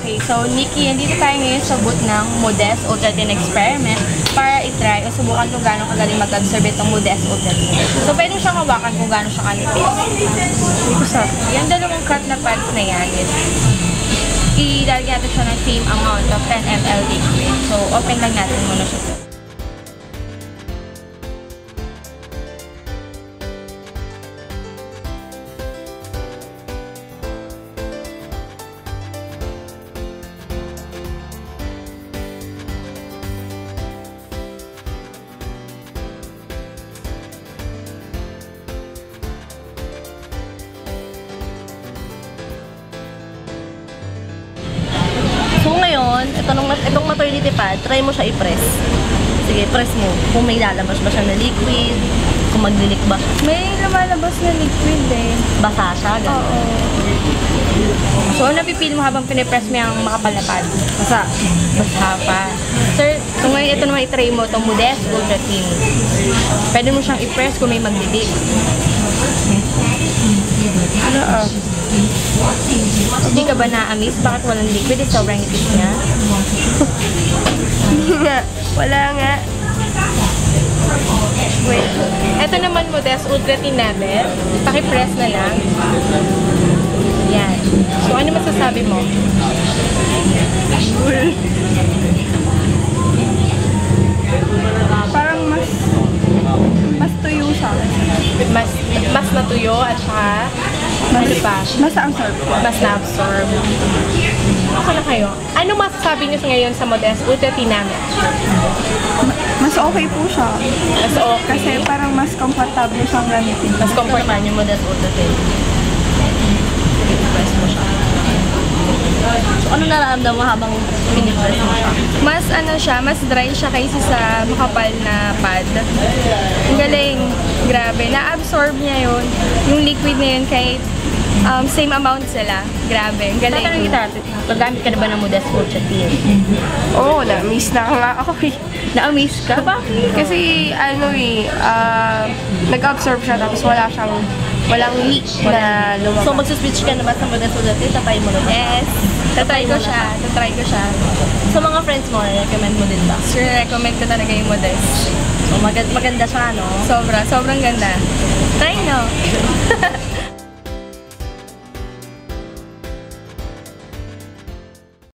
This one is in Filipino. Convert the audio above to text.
Okay, so Nikki, nandito tayo ngayon sa booth ng Modest Ultra Thin Experiment para itry o subukan kung gaano kagaling mag-absorb itong Modest Ultra Thin. So, pwede mo siyang hawakan kung gaano siya kanipis. So, yung dalawang cut na pads na yan is ilalagyan natin siya ng same amount of 10 ml liquid. So, open lang natin muna siya. So ngayon, itong maternity pad, try mo siya i-press. Sige, press mo. Kung may lalabas ba siya na liquid, kung maglilik ba. May lumalabas na liquid eh. Basa siya, gano'n. Oo. So, ano napipili mo habang pinipress mo yung makapal na pad? Basa. Basa pa. Sir, so ngayon ito naman i-try mo itong Modest Ultra Thin. Pwede mo siyang i-press kung may maglilik. Ano Hindi ka ba na-amaze? Bakit walang liquid? Sobrang nipis niya. Hindi nga. Wala nga. Wait. Ito naman Modest Ultra Thin natin. Paki-press na lang. Yan. So, ano masasabi mo? Parang mas tuyo siya. Mas natuyo at saka ano pa? Mas absorb. Mas na-absorb. Okay na kayo. Ano masasabi niyo ngayon sa Modest Ultra Thin namin? Mas okay po siya. Mas okay. Kasi parang mas comfortable siyang gamitin. Mas comfort Naman yung Modest Ultra Thin. Press mo siya. So ano nararamdaman mo habang pinipress mo siya? Mas ano siya, mas dry siya kaysa sa makapal na pad. Ang galing. Grabe. Na-absorb niya yun. Yung liquid na yun kahit same amount sila. Grabe. Ang galing. Tatanong kita, gagamit ka na ba ng Modest Ultra Thin? Oo, na-miss na nga ako eh. Na-amaze ka? Bakit? Kasi ano eh, nag-absorb siya tapos walang leak na lumabas. So magsuswitch ka naman sa Modest Ultra Thin, tatry mo naman? Yes. Tatry ko siya. Tatry ko siya. Sa mga friends mo, recommend mo din ba? Sure, recommend ko talaga yung Modest. So maganda siya, no? Sobrang ganda. Try no?